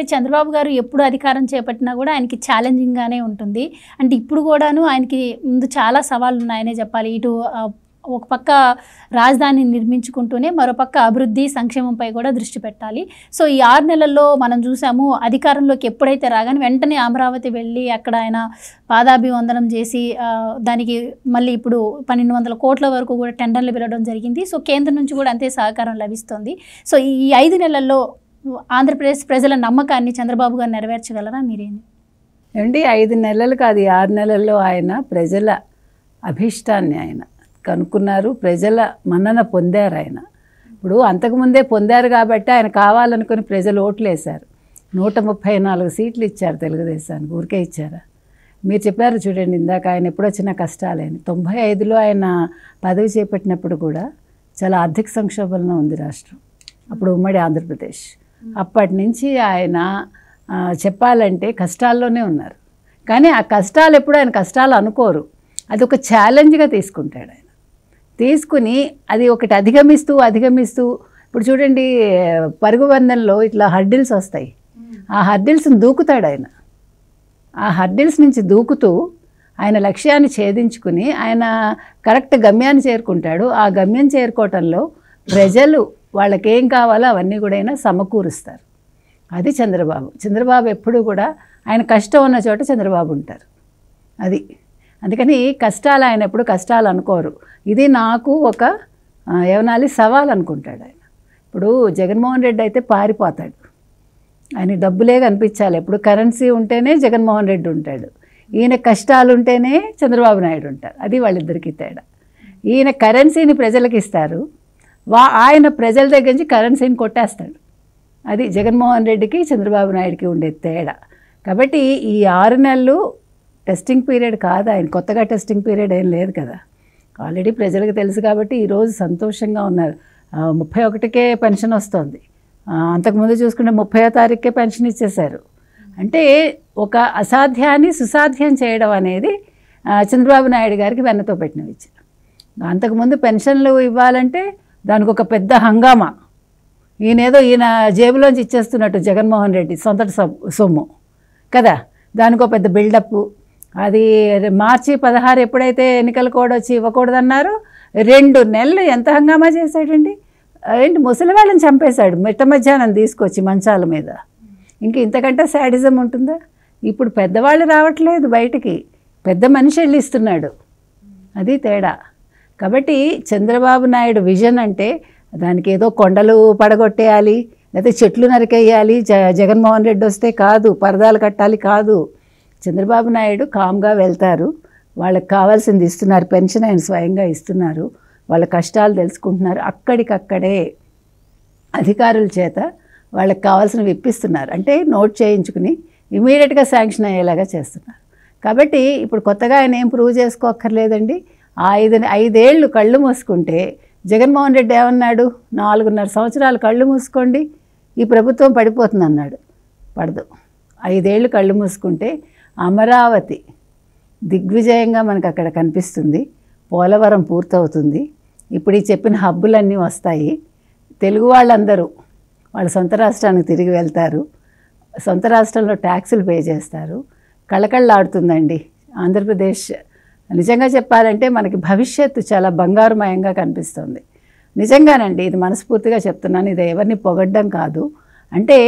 అంటే చంద్రబాబు గారు ఎప్పుడు అధికారం చేపట్టినా కూడా ఆయనకి ఛాలెంజింగ్గానే ఉంటుంది. అంటే ఇప్పుడు కూడాను ఆయనకి ముందు చాలా సవాళ్ళు ఉన్నాయనే చెప్పాలి. ఇటు ఒక పక్క రాజధానిని నిర్మించుకుంటూనే మరోపక్క అభివృద్ధి సంక్షేమంపై కూడా దృష్టి పెట్టాలి. సో ఈ 6 నెలల్లో మనం చూసాము అధికారంలోకి ఎప్పుడైతే రాగానే వెంటనే అమరావతి వెళ్ళి అక్కడ ఆయన పాదాభివందనం చేసి దానికి మళ్ళీ ఇప్పుడు 1200 కోట్ల వరకు కూడా టెండర్లు పిలవడం జరిగింది. సో కేంద్రం నుంచి కూడా అంతే సహకారం లభిస్తుంది. సో ఈ 5 నెలల్లో ఆంధ్రప్రదేశ్ ప్రజల నమ్మకాన్ని చంద్రబాబు గారు నెరవేర్చగలరా మీరేమి? ఏమండి 5 నెలలు కాదు 6 నెలల్లో ఆయన ప్రజల అభీష్టాన్ని ఆయన కనుక్కున్నారు. ప్రజల మన్నన పొందారు ఆయన. ఇప్పుడు అంతకుముందే పొందారు కాబట్టి ఆయన కావాలనుకుని ప్రజలు ఓట్లు వేశారు. 134 సీట్లు ఇచ్చారు తెలుగుదేశానికి. ఊరికే ఇచ్చారా? మీరు చెప్పారు చూడండి ఇందాక ఆయన ఎప్పుడు వచ్చిన కష్టాలని. 95లో ఆయన పదవి చేపట్టినప్పుడు కూడా చాలా ఆర్థిక సంక్షోభంలో ఉంది రాష్ట్రం. అప్పుడు ఉమ్మడి ఆంధ్రప్రదేశ్. అప్పటి నుంచి ఆయన చెప్పాలంటే కష్టాల్లోనే ఉన్నారు. కానీ ఆ కష్టాలు ఎప్పుడు ఆయన కష్టాలు అనుకోరు. అది ఒక ఛాలెంజ్గా తీసుకుంటాడు ఆయన. తీసుకుని అది ఒకటి అధిగమిస్తూ ఇప్పుడు చూడండి పరుగు బంధంలో ఇట్లా హర్డిల్స్ వస్తాయి. ఆ హర్డిల్స్ని దూకుతాడు ఆయన. ఆ హర్డిల్స్ నుంచి దూకుతూ ఆయన లక్ష్యాన్ని ఛేదించుకుని ఆయన కరెక్ట్ గమ్యాన్ని చేరుకుంటాడు. ఆ గమ్యం చేరుకోవటంలో ప్రజలు వాళ్ళకేం కావాలో అవన్నీ కూడా ఆయన సమకూరుస్తారు. అది చంద్రబాబు ఎప్పుడు కూడా ఆయన కష్టం ఉన్న చోట చంద్రబాబు ఉంటారు. అది అందుకని కష్టాలు ఆయన ఎప్పుడు కష్టాలు అనుకోరు. ఇది నాకు ఒక ఏమనాలి సవాల్ అనుకుంటాడు ఆయన. ఇప్పుడు జగన్మోహన్ రెడ్డి అయితే పారిపోతాడు. ఆయన డబ్బులే కనిపించాలి. ఎప్పుడు కరెన్సీ ఉంటేనే జగన్మోహన్ రెడ్డి ఉంటాడు. ఈయన కష్టాలు ఉంటేనే చంద్రబాబు నాయుడు ఉంటారు. అది వాళ్ళిద్దరికీ తేడా. ఈయన కరెన్సీని ప్రజలకు ఇస్తారు. ఆయన ప్రజల దగ్గర నుంచి కరెన్సీని కొట్టేస్తాడు. అది జగన్మోహన్ రెడ్డికి చంద్రబాబు నాయుడికి ఉండే తేడా. కాబట్టి ఈ 6 నెలలు టెస్టింగ్ పీరియడ్ కాదు. ఆయన కొత్తగా టెస్టింగ్ పీరియడ్ ఏం లేదు కదా. ఆల్రెడీ ప్రజలకు తెలుసు కాబట్టి ఈరోజు సంతోషంగా ఉన్నారు. 31కే పెన్షన్ వస్తుంది. అంతకుముందు చూసుకుంటే 30వ తారీఖుకే పెన్షన్ ఇచ్చేశారు. అంటే ఒక అసాధ్యాన్ని సుసాధ్యం చేయడం అనేది చంద్రబాబు నాయుడు గారికి వెన్నతో పెట్టిన విషయం. అంతకుముందు పెన్షన్లు ఇవ్వాలంటే దానికి ఒక పెద్ద హంగామా. ఈయన జేబులోంచి ఇచ్చేస్తున్నట్టు జగన్మోహన్ రెడ్డి సొంత సొమ్ము కదా. దానికో పెద్ద బిల్డప్. అది మార్చి 16 ఎప్పుడైతే ఎన్నికల కోడ్ వచ్చి ఇవ్వకూడదన్నారు 2 నెలలు ఎంత హంగామా చేశాడండి. ఏంటి ముసలి వాళ్ళని చంపేశాడు మిట్ట మధ్యాహ్నం తీసుకొచ్చి మంచాల మీద. ఇంతకంటే శాడిజం ఉంటుందా? ఇప్పుడు పెద్దవాళ్ళు రావట్లేదు బయటికి, పెద్ద మనిషి వెళ్ళి ఇస్తున్నాడు. అది తేడా. కాబట్టి చంద్రబాబు నాయుడు విజన్ అంటే దానికి ఏదో కొండలు పడగొట్టేయాలి, లేకపోతే చెట్లు నరికేయాలి, జగన్మోహన్ రెడ్డి వస్తే కాదు, పరదాలు కట్టాలి కాదు. చంద్రబాబు నాయుడు కామ్గా వెళ్తారు. వాళ్ళకి కావాల్సింది ఇస్తున్నారు. పెన్షన్ ఆయన స్వయంగా ఇస్తున్నారు. వాళ్ళ కష్టాలు తెలుసుకుంటున్నారు. అక్కడికక్కడే అధికారుల చేత వాళ్ళకి కావాల్సినవి ఇప్పిస్తున్నారు. అంటే నోట్ చేయించుకుని ఇమీడియట్గా శాంక్షన్ అయ్యేలాగా చేస్తున్నారు. కాబట్టి ఇప్పుడు కొత్తగా ఆయన ఏం ప్రూవ్ చేసుకోక్కర్లేదండి. 5 ఏళ్ళు కళ్ళు మూసుకుంటే జగన్మోహన్ రెడ్డి ఏమన్నాడు? 4.5 సంవత్సరాలు కళ్ళు మూసుకోండి, ఈ ప్రభుత్వం పడిపోతుంది అన్నాడు. పడదు. 5 ఏళ్ళు కళ్ళు మూసుకుంటే అమరావతి దిగ్విజయంగా మనకు అక్కడ కనిపిస్తుంది. పోలవరం పూర్తవుతుంది. ఇప్పుడు ఈ చెప్పిన హబ్బులన్నీ వస్తాయి. తెలుగు వాళ్ళందరూ వాళ్ళ సొంత రాష్ట్రానికి తిరిగి వెళ్తారు. సొంత రాష్ట్రంలో ట్యాక్సులు పే చేస్తారు. కళకళలాడుతుందండి ఆంధ్రప్రదేశ్. నిజంగా చెప్పాలంటే మనకి భవిష్యత్తు చాలా బంగారుమయంగా కనిపిస్తుంది. నిజంగానండి, ఇది మనస్ఫూర్తిగా చెప్తున్నాను. ఇది ఎవరిని పొగడ్డం కాదు. అంటే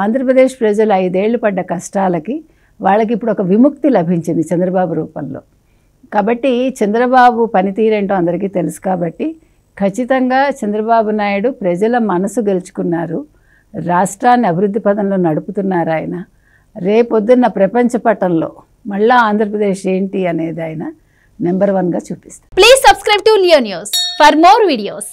ఆంధ్రప్రదేశ్ ప్రజలు 5 ఏళ్ళు పడ్డ కష్టాలకి వాళ్ళకి ఇప్పుడు ఒక విముక్తి లభించింది చంద్రబాబు రూపంలో. కాబట్టి చంద్రబాబు పనితీరేంటో అందరికీ తెలుసు. కాబట్టి ఖచ్చితంగా చంద్రబాబు నాయుడు ప్రజల మనసు గెలుచుకున్నారు. రాష్ట్రాన్ని అభివృద్ధి పదంలో నడుపుతున్నారు ఆయన. రేపొద్దున్న ప్రపంచ పటంలో మళ్ళా ఆంధ్రప్రదేశ్ ఏంటి అనేది ఆయన నెంబర్ 1గా చూపిస్తారు. Please subscribe to Leo news for more videos.